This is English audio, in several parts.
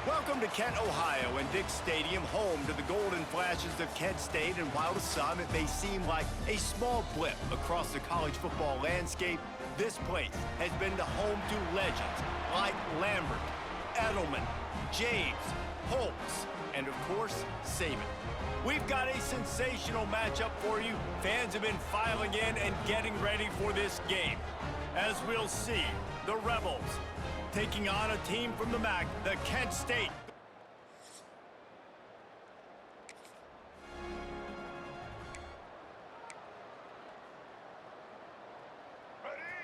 Welcome to Kent, Ohio, and Dick's Stadium, home to the Golden Flashes of Kent State. And while to some it may seem like a small blip across the college football landscape, this place has been the home to legends like Lambert, Edelman, James, Holtz, and of course, Saban. We've got a sensational matchup for you. Fans have been filing in and getting ready for this game. As we'll see, the Rebels taking on a team from the MAC, the Kent State.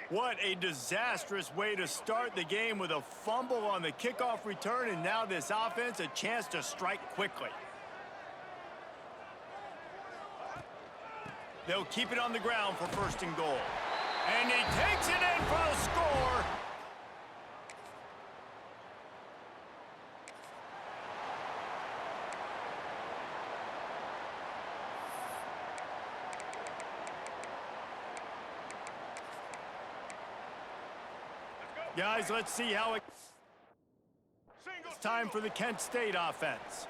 What a disastrous way to start the game with a fumble on the kickoff return, and now this offense a chance to strike quickly. They'll keep it on the ground for first and goal. And he takes it in for the score. Guys, let's see how it's time for the Kent State offense.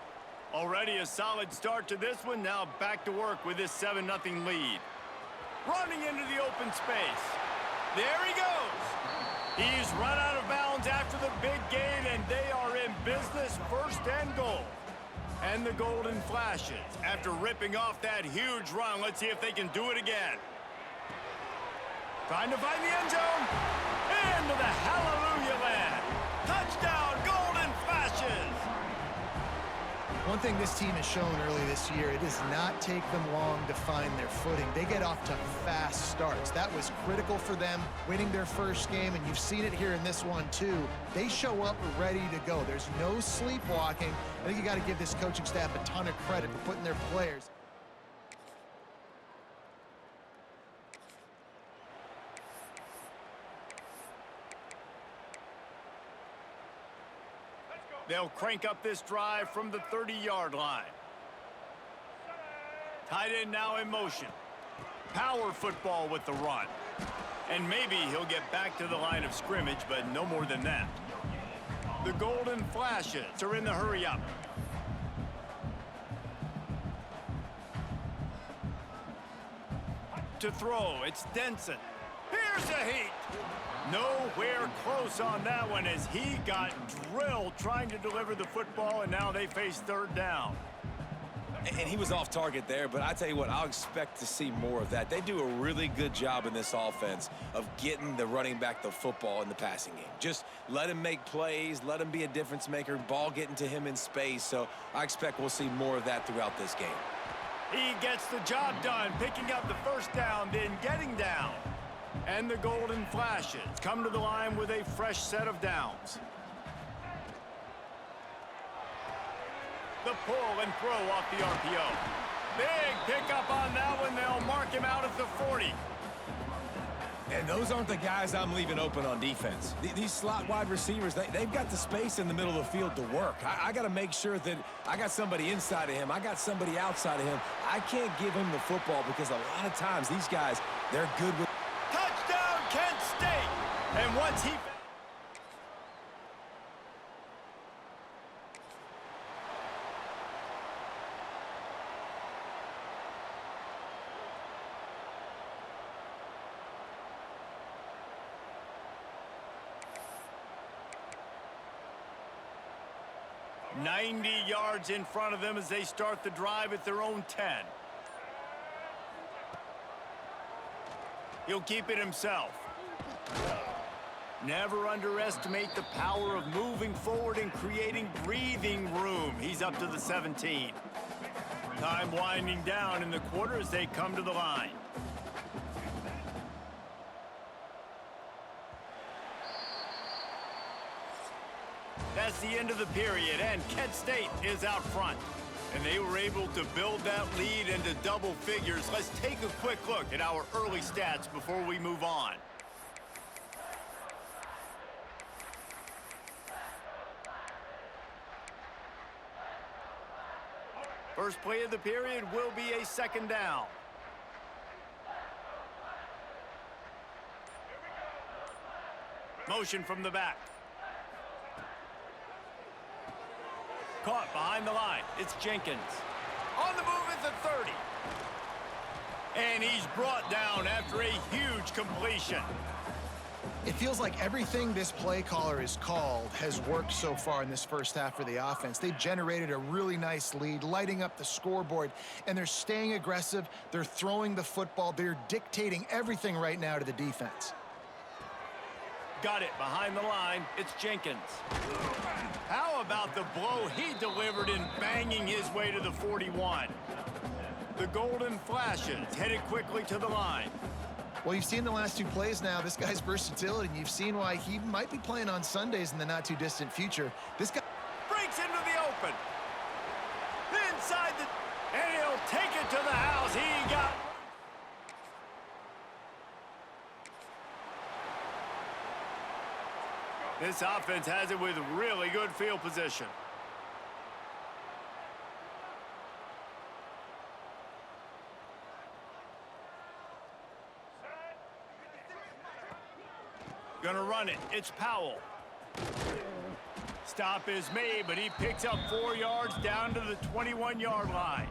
Already a solid start to this one. Now back to work with this 7-0 lead. Running into the open space. There he goes. He's run out of bounds after the big gain, and they are in business, first and goal. And the Golden Flashes, after ripping off that huge run, let's see if they can do it again. Trying to find the end zone. Into the hallelujah land. Touchdown, Golden Flashes. One thing this team has shown early this year, it does not take them long to find their footing. They get off to fast starts. That was critical for them winning their first game, and you've seen it here in this one too. They show up ready to go. There's no sleepwalking. I think you got to give this coaching staff a ton of credit for putting their players. They'll crank up this drive from the 30-yard line. Tight end now in motion. Power football with the run. And maybe he'll get back to the line of scrimmage, but no more than that. The Golden Flashes are in the hurry-up. To throw, it's Denson. Here's a heat. Nowhere close on that one as he got drilled trying to deliver the football, and now they face third down. And he was off target there, but I tell you what, I'll expect to see more of that. They do a really good job in this offense of getting the running back the football in the passing game. Just let him make plays, let him be a difference maker, ball getting to him in space. So I expect we'll see more of that throughout this game. He gets the job done, picking up the first down, then getting down. And the Golden Flashes come to the line with a fresh set of downs. The pull and throw off the RPO. Big pickup on that one. They'll mark him out at the 40. And those aren't the guys I'm leaving open on defense. These slot wide receivers, they've got the space in the middle of the field to work. I got to make sure that I got somebody inside of him. I got somebody outside of him. I can't give him the football because a lot of times these guys, they're good with... Touchdown, Kent State! And once he... ...90 yards in front of them as they start the drive at their own 10. He'll keep it himself. Never underestimate the power of moving forward and creating breathing room. He's up to the 17. Time winding down in the quarter as they come to the line. That's the end of the period, and Kent State is out front. And they were able to build that lead into double figures. Let's take a quick look at our early stats before we move on. First play of the period will be a second down. Motion from the back. Caught behind the line. It's Jenkins. On the move at the 30. And he's brought down after a huge completion. It feels like everything this play caller has called has worked so far in this first half for the offense. They've generated a really nice lead, lighting up the scoreboard, and they're staying aggressive. They're throwing the football. They're dictating everything right now to the defense. Got it behind the line. It's Jenkins. How about the blow he delivered in banging his way to the 41? The Golden Flashes headed quickly to the line. Well, you've seen the last two plays now, this guy's versatility, and you've seen why he might be playing on Sundays in the not-too-distant future. This guy breaks into the open. Inside the... and he'll take it to the house. He got... This offense has it with really good field position. Gonna run it. It's Powell. Stop is made, but he picks up 4 yards down to the 21-yard line.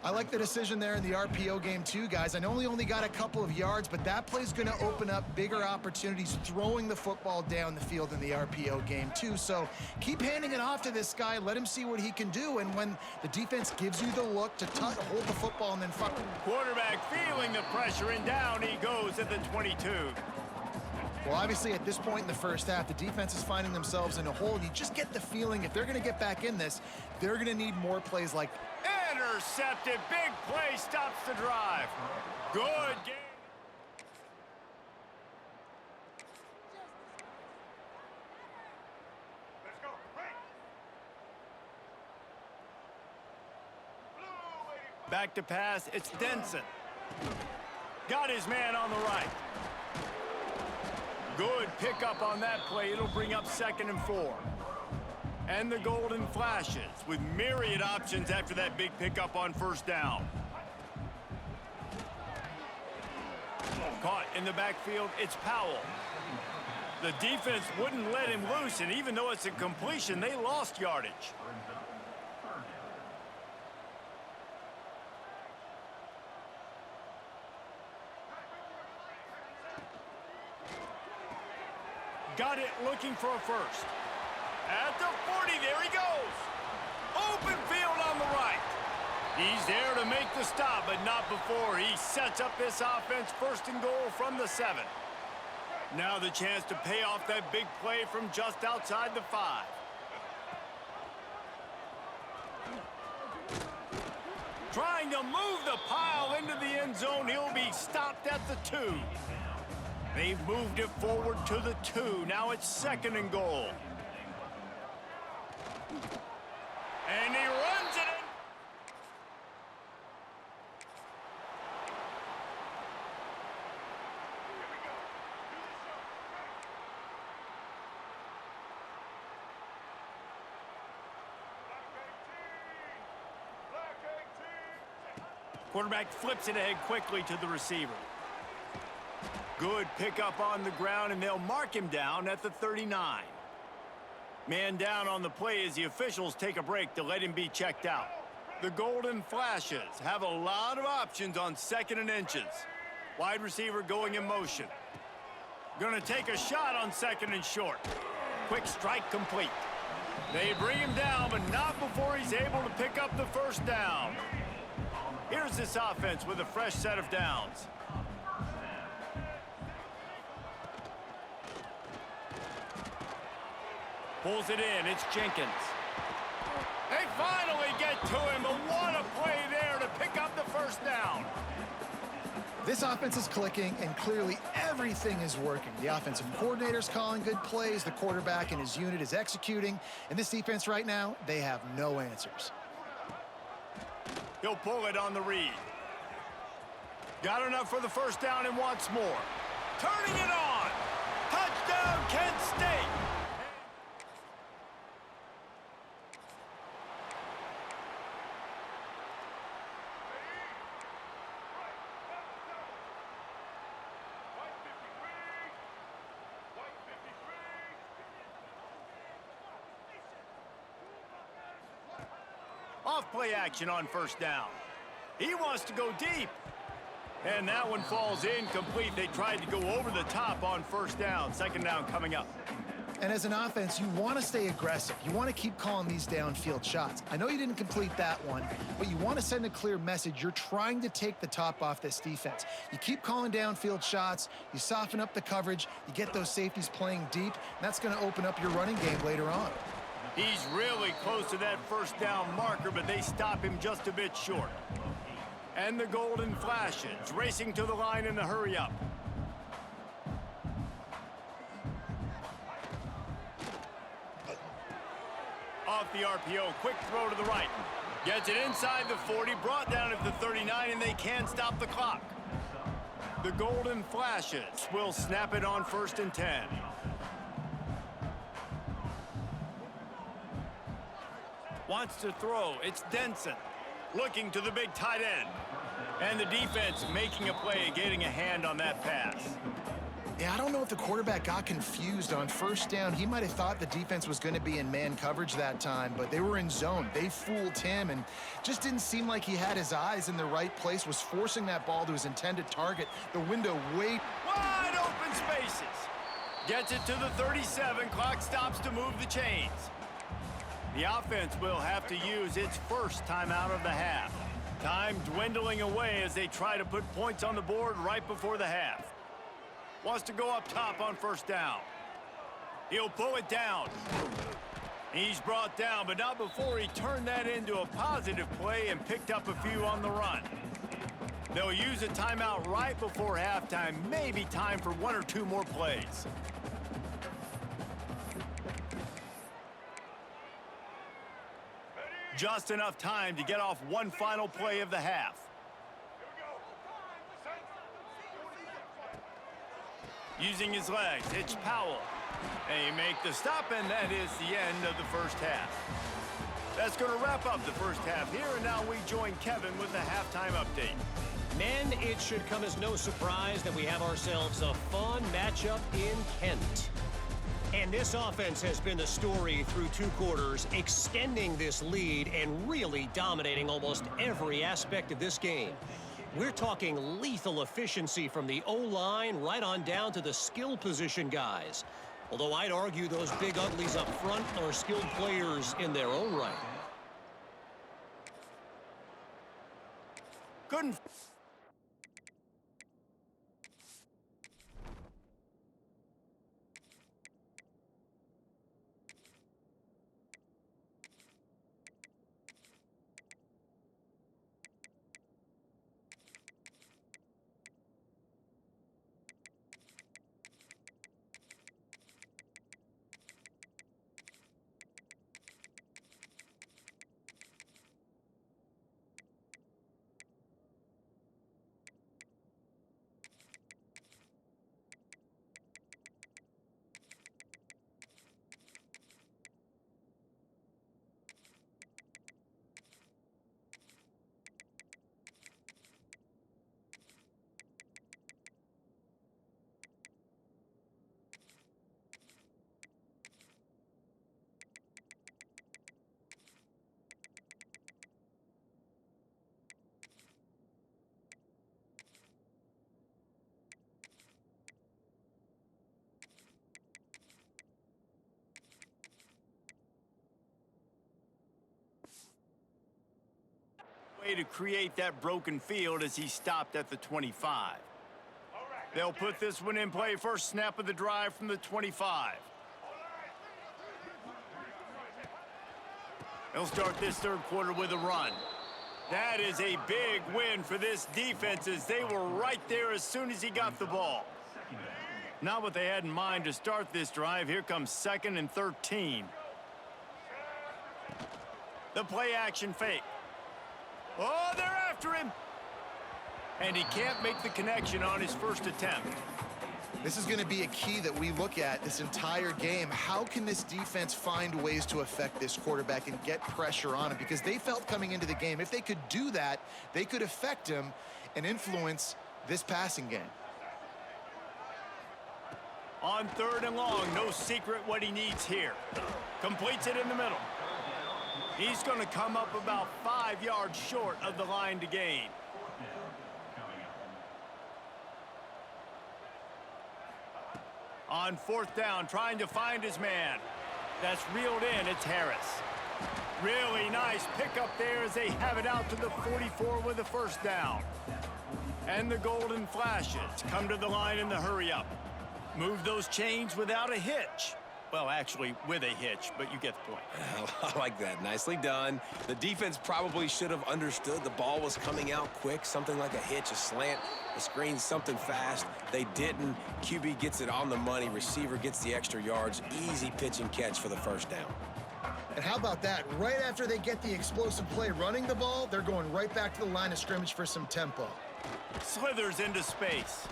I like the decision there in the RPO game too, guys. I know he only got a couple of yards, but that play's going to open up bigger opportunities throwing the football down the field in the RPO game too. So keep handing it off to this guy. Let him see what he can do. And when the defense gives you the look to hold the football and then fire. Quarterback feeling the pressure, and down he goes at the 22. Well, obviously, at this point in the first half, the defense is finding themselves in a hole. And you just get the feeling if they're going to get back in this, they're going to need more plays like intercepted. Big play stops the drive. Good game. Let's go. Back to pass. It's Denson. Got his man on the right. Good pickup on that play. It'll bring up 2nd and 4. And the Golden Flashes with myriad options after that big pickup on first down. Caught in the backfield, it's Powell. The defense wouldn't let him loose, and even though it's a completion, they lost yardage. Got it, looking for a first. At the 40, there he goes. Open field on the right. He's there to make the stop, but not before he sets up this offense 1st and goal from the 7. Now the chance to pay off that big play from just outside the 5. Trying to move the pile into the end zone. He'll be stopped at the 2. They've moved it forward to the 2. Now it's 2nd and goal. And he runs it in. Quarterback flips it ahead quickly to the receiver. Good pickup on the ground, and they'll mark him down at the 39. Man down on the play as the officials take a break to let him be checked out. The Golden Flashes have a lot of options on 2nd and inches. Wide receiver going in motion. Gonna take a shot on 2nd and short. Quick strike complete. They bring him down, but not before he's able to pick up the first down. Here's this offense with a fresh set of downs. Pulls it in, it's Jenkins. They finally get to him, but what a play there to pick up the first down. This offense is clicking, and clearly everything is working. The offensive coordinator's calling good plays, the quarterback and his unit is executing, and this defense right now, they have no answers. He'll pull it on the read. Got enough for the first down and wants more. Turning it on. Touchdown, Kent State. Off play action on first down. He wants to go deep. And that one falls incomplete. They tried to go over the top on first down. Second down coming up. And as an offense, you want to stay aggressive. You want to keep calling these downfield shots. I know you didn't complete that one, but you want to send a clear message. You're trying to take the top off this defense. You keep calling downfield shots. You soften up the coverage. You get those safeties playing deep. And that's going to open up your running game later on. He's really close to that first down marker, but they stop him just a bit short. And the Golden Flashes racing to the line in the hurry-up. Off the RPO, quick throw to the right. Gets it inside the 40, brought down at the 39, and they can't stop the clock. The Golden Flashes will snap it on 1st and 10. Wants to throw, it's Denson. Looking to the big tight end. And the defense making a play, getting a hand on that pass. Yeah, I don't know if the quarterback got confused on first down. He might have thought the defense was going to be in man coverage that time, but they were in zone. They fooled him and just didn't seem like he had his eyes in the right place, was forcing that ball to his intended target. The window wide open spaces. Gets it to the 37. Clock stops to move the chains. The offense will have to use its first timeout of the half. Time dwindling away as they try to put points on the board right before the half. Wants to go up top on first down. He'll pull it down. He's brought down, but not before he turned that into a positive play and picked up a few on the run. They'll use a timeout right before halftime, maybe time for 1 or 2 more plays. Just enough time to get off one final play of the half. Using his legs, it's Powell. They make the stop, and that is the end of the first half. That's going to wrap up the first half here, and now we join Kevin with the halftime update. Men, it should come as no surprise that we have ourselves a fun matchup in Kent. And this offense has been the story through 2 quarters, extending this lead and really dominating almost every aspect of this game. We're talking lethal efficiency from the O-line right on down to the skill position guys. Although I'd argue those big uglies up front are skilled players in their own right. Couldn't... to create that broken field as he stopped at the 25. They'll put this one in play. First snap of the drive from the 25. They'll start this 3rd quarter with a run. That is a big win for this defense as they were right there as soon as he got the ball. Not what they had in mind to start this drive. Here comes 2nd and 13. The play action fake. Oh, they're after him. And he can't make the connection on his first attempt. This is going to be a key that we look at this entire game. How can this defense find ways to affect this quarterback and get pressure on him? Because they felt coming into the game, if they could do that, they could affect him and influence this passing game. On 3rd and long, no secret what he needs here. Completes it in the middle. He's going to come up about 5 yards short of the line to gain. On 4th down, trying to find his man. That's reeled in. It's Harris. Really nice pickup there as they have it out to the 44 with the 1st down. And the Golden Flashes come to the line in the hurry-up. Move those chains without a hitch. Well, actually, with a hitch, but you get the point. I like that. Nicely done. The defense probably should have understood the ball was coming out quick, something like a hitch, a slant, a screen, something fast. They didn't. QB gets it on the money. Receiver gets the extra yards. Easy pitch and catch for the 1st down. And how about that? Right after they get the explosive play running the ball, they're going right back to the line of scrimmage for some tempo. Slithers into space.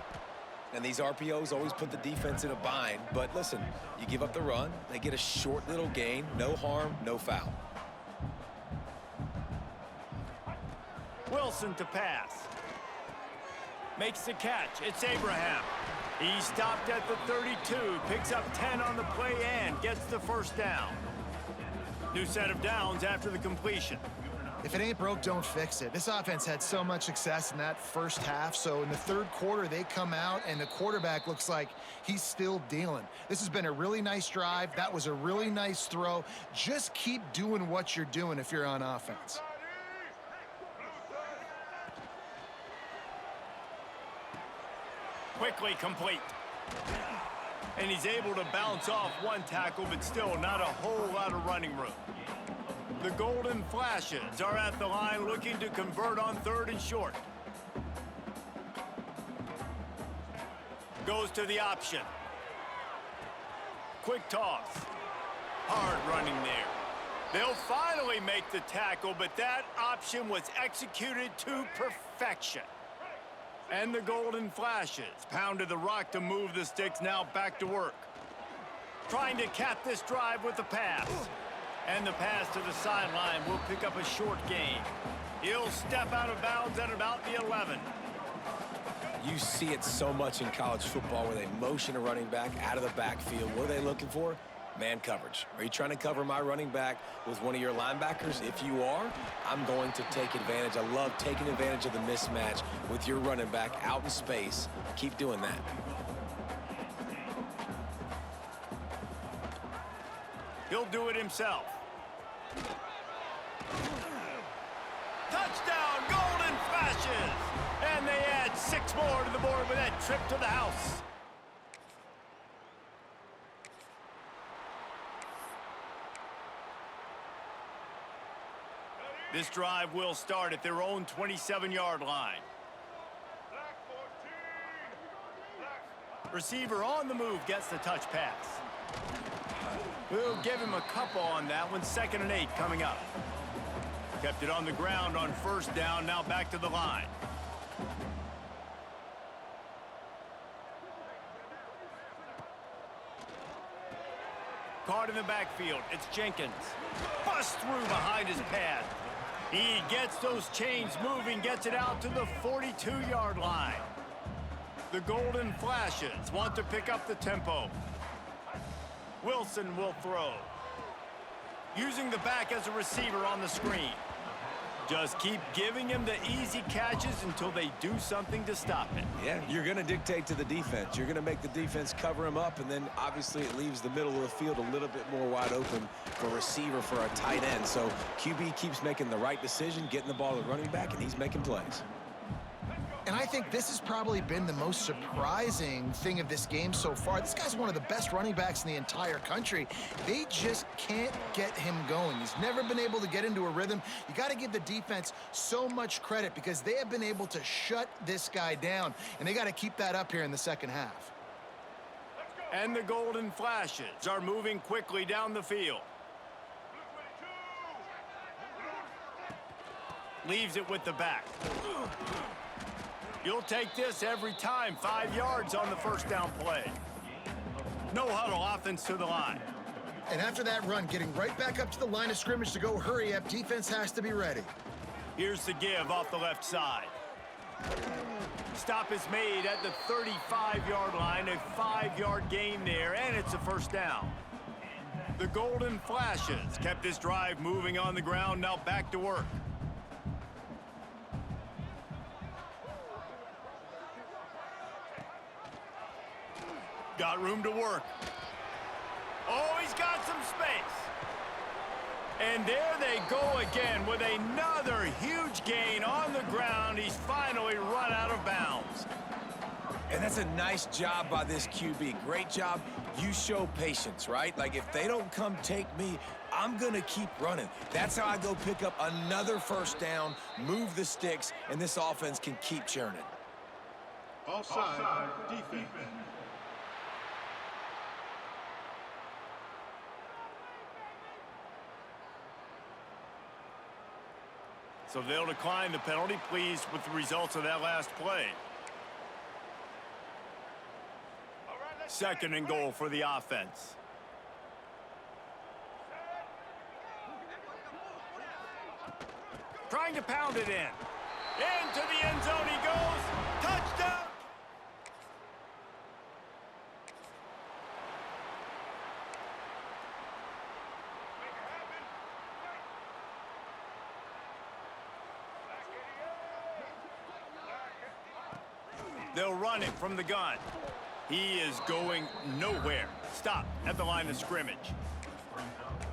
And these RPOs always put the defense in a bind. But listen, you give up the run, they get a short little gain, no harm, no foul. Wilson to pass. Makes the catch. It's Abraham. He stopped at the 32, picks up 10 on the play and gets the 1st down. New set of downs after the completion. If it ain't broke, don't fix it. This offense had so much success in that 1st half, so in the 3rd quarter, they come out, and the quarterback looks like he's still dealing. This has been a really nice drive. That was a really nice throw. Just keep doing what you're doing if you're on offense. Quickly complete. And he's able to bounce off one tackle, but still not a whole lot of running room. The Golden Flashes are at the line looking to convert on 3rd and short. Goes to the option. Quick toss. Hard running there. They'll finally make the tackle, but that option was executed to perfection. And the Golden Flashes pounded the rock to move the sticks, now back to work. Trying to cap this drive with the pass. And the pass to the sideline will pick up a short gain. He'll step out of bounds at about the 11. You see it so much in college football where they motion a running back out of the backfield. What are they looking for? Man coverage. Are you trying to cover my running back with one of your linebackers? If you are, I'm going to take advantage. I love taking advantage of the mismatch with your running back out in space. Keep doing that. He'll do it himself. Touchdown, Golden Flashes! And they add 6 more to the board with that trip to the house. This drive will start at their own 27-yard line. Receiver on the move gets the touch pass. We'll give him a couple on that one. 2nd and 8 coming up. Kept it on the ground on 1st down. Now back to the line. Caught in the backfield. It's Jenkins. Bust through behind his pad. He gets those chains moving, gets it out to the 42-yard line. The Golden Flashes want to pick up the tempo. Wilson will throw. Using the back as a receiver on the screen. Just keep giving him the easy catches until they do something to stop it. Yeah, you're going to dictate to the defense. You're going to make the defense cover him up, and then obviously it leaves the middle of the field a little bit more wide open for a receiver, for a tight end. So QB keeps making the right decision, getting the ball to the running back, and he's making plays. And I think this has probably been the most surprising thing of this game so far. This guy's one of the best running backs in the entire country. They just can't get him going. He's never been able to get into a rhythm. You got to give the defense so much credit because they have been able to shut this guy down, and they got to keep that up here in the 2nd half. And the Golden Flashes are moving quickly down the field. Leaves it with the back. You'll take this every time. 5 yards on the 1st down play. No huddle, offense to the line. And after that run, getting right back up to the line of scrimmage to go hurry up, defense has to be ready. Here's the give off the left side. Stop is made at the 35-yard line, a 5-yard gain there, and it's a 1st down. The Golden Flashes kept this drive moving on the ground, now back to work. Got room to work. Oh, he's got some space. And there they go again with another huge gain on the ground. He's finally run out of bounds. And that's a nice job by this QB. Great job. You show patience, right? Like, if they don't come take me, I'm going to keep running. That's how I go pick up another first down, move the sticks, and this offense can keep churning. Offside defense. So they'll decline the penalty, pleased with the results of that last play. Second and goal for the offense. Trying to pound it in. Into the end zone he goes. Touchdown! They'll run it from the gun. He is going nowhere. Stop at the line of scrimmage.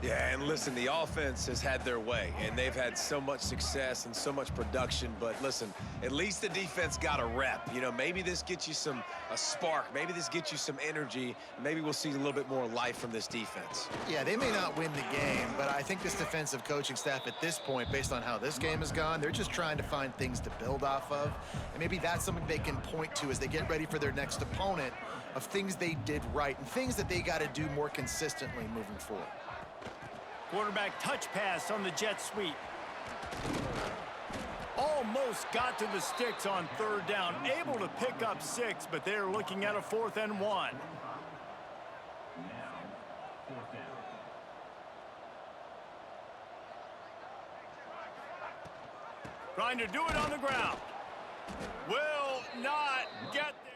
Yeah, and listen, the offense has had their way, and they've had so much success and so much production. But listen, at least the defense got a rep. You know, maybe this gets you a spark. Maybe this gets you some energy. Maybe we'll see a little bit more life from this defense. Yeah, they may not win the game, but I think this defensive coaching staff at this point, based on how this game has gone, they're just trying to find things to build off of. And maybe that's something they can point to as they get ready for their next opponent, of things they did right and things that they got to do more consistently moving forward. Quarterback touch pass on the jet sweep. Almost got to the sticks on third down. Able to pick up 6, but they're looking at a 4th and 1. Trying to do it on the ground. Will not get there.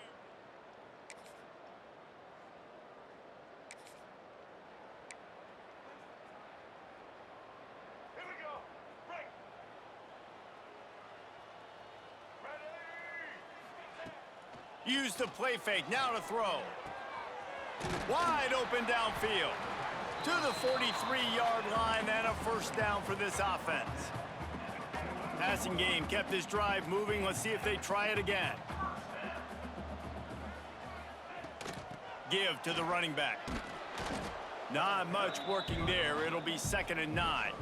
Use the play fake, now to throw. Wide open downfield. To the 43-yard line and a first down for this offense. Passing game kept this drive moving. Let's see if they try it again. Give to the running back. Not much working there. It'll be 2nd and 9.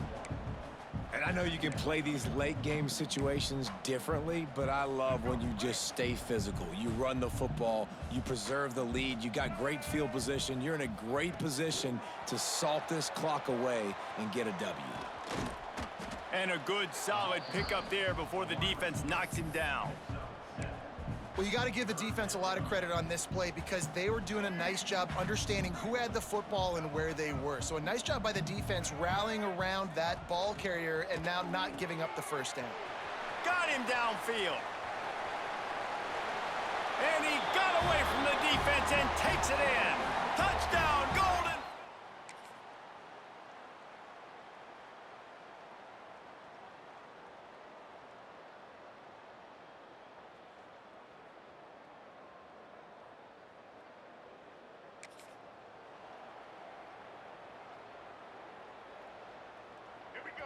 And I know you can play these late game situations differently, but I love when you just stay physical. You run the football, you preserve the lead, you got great field position, you're in a great position to salt this clock away and get a W. And a good, solid pickup there before the defense knocks him down. Well, you got to give the defense a lot of credit on this play because they were doing a nice job understanding who had the football and where they were. So a nice job by the defense rallying around that ball carrier and now not giving up the first down. Got him downfield. And he got away from the defense and takes it in. Touchdown, Golden!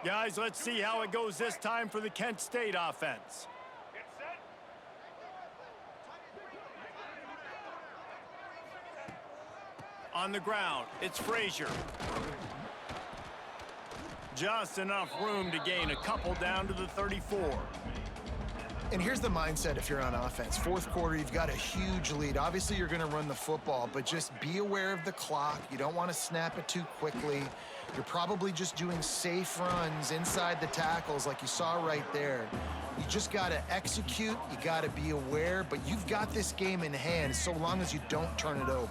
Guys, let's see how it goes this time for the Kent State offense. On the ground, it's Frazier. Just enough room to gain a couple down to the 34. And here's the mindset if you're on offense. 4th quarter, you've got a huge lead. Obviously, you're going to run the football, but just be aware of the clock. You don't want to snap it too quickly. You're probably just doing safe runs inside the tackles like you saw right there. You just got to execute. You got to be aware, but you've got this game in hand so long as you don't turn it over.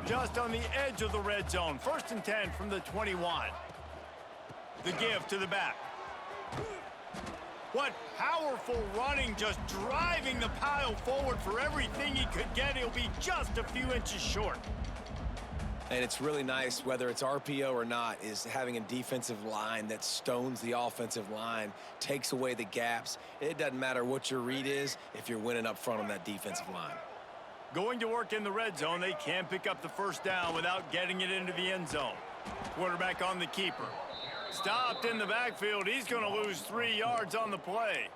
Just on the edge of the red zone. 1st and 10 from the 21. The give to the back. What powerful running, just driving the pile forward for everything he could get. He'll be just a few inches short. And it's really nice, whether it's RPO or not, is having a defensive line that stones the offensive line, takes away the gaps. It doesn't matter what your read is if you're winning up front on that defensive line. Going to work in the red zone, they can't pick up the first down without getting it into the end zone. Quarterback on the keeper. Stopped in the backfield. He's going to lose 3 yards on the play.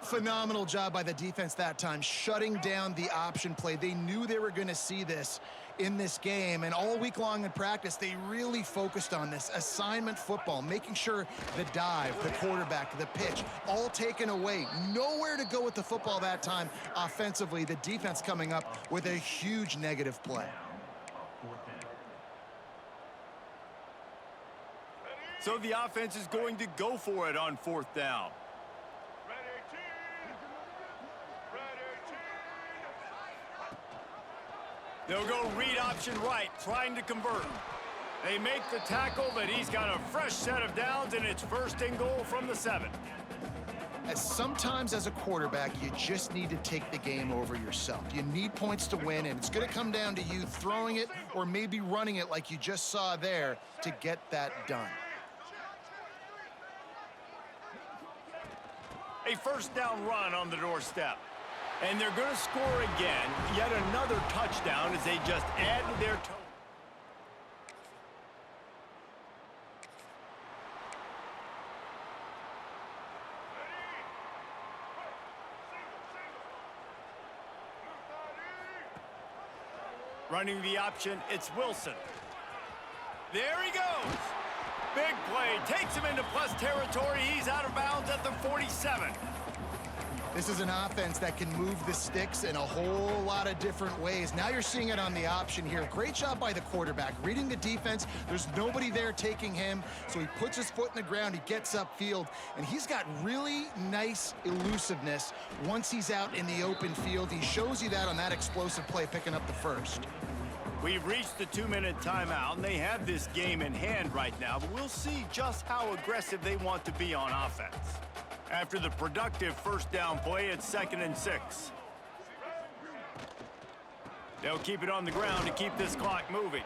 Phenomenal job by the defense that time, shutting down the option play. They knew they were going to see this in this game, and all week long in practice, they really focused on this assignment football, making sure the dive, the quarterback, the pitch, all taken away. Nowhere to go with the football that time offensively. The defense coming up with a huge negative play. So the offense is going to go for it on 4th down. They'll go read option right, trying to convert. They make the tackle, but he's got a fresh set of downs, and it's 1st and goal from the 7. As sometimes as a quarterback, you just need to take the game over yourself. You need points to win, and it's going to come down to you throwing it or maybe running it like you just saw there to get that done. A 1st down run on the doorstep. And they're going to score again. Yet another touchdown as they just add to their total. Running the option, it's Wilson. There he goes. Big play, takes him into plus territory. He's out of bounds at the 47. This is an offense that can move the sticks in a whole lot of different ways. Now you're seeing it on the option here. Great job by the quarterback, reading the defense. There's nobody there taking him, so he puts his foot in the ground, he gets upfield, and he's got really nice elusiveness once he's out in the open field. He shows you that on that explosive play, picking up the 1st. We've reached the 2-minute timeout, and they have this game in hand right now, but we'll see just how aggressive they want to be on offense. After the productive 1st down play, it's 2nd and 6. They'll keep it on the ground to keep this clock moving.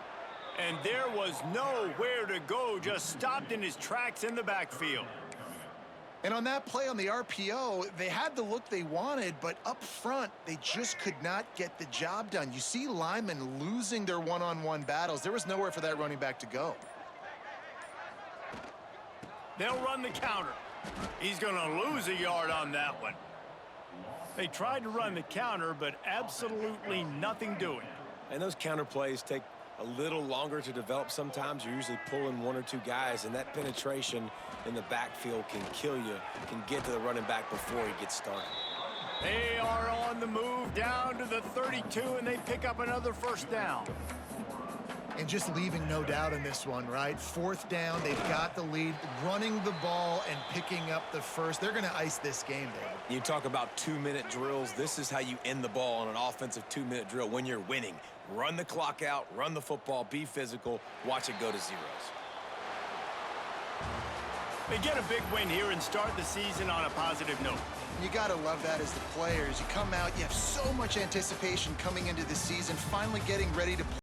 And there was nowhere to go, just stopped in his tracks in the backfield. And on that play on the RPO, they had the look they wanted, but up front, they just could not get the job done. You see linemen losing their one-on-one battles. There was nowhere for that running back to go. They'll run the counter. He's going to lose a yard on that one. They tried to run the counter, but absolutely nothing doing. And those counter plays take a little longer to develop sometimes. You're usually pulling 1 or 2 guys, and that penetration in the backfield can kill you, can get to the running back before he gets started. They are on the move down to the 32, and they pick up another 1st down. And just leaving no doubt in this one, right? 4th down, they've got the lead, running the ball and picking up the 1st. They're going to ice this game, David. You talk about 2-minute drills. This is how you end the ball on an offensive 2-minute drill when you're winning. Run the clock out, run the football, be physical, watch it go to zeros. They get a big win here and start the season on a positive note. You got to love that as the players. You come out, you have so much anticipation coming into the season, finally getting ready to play.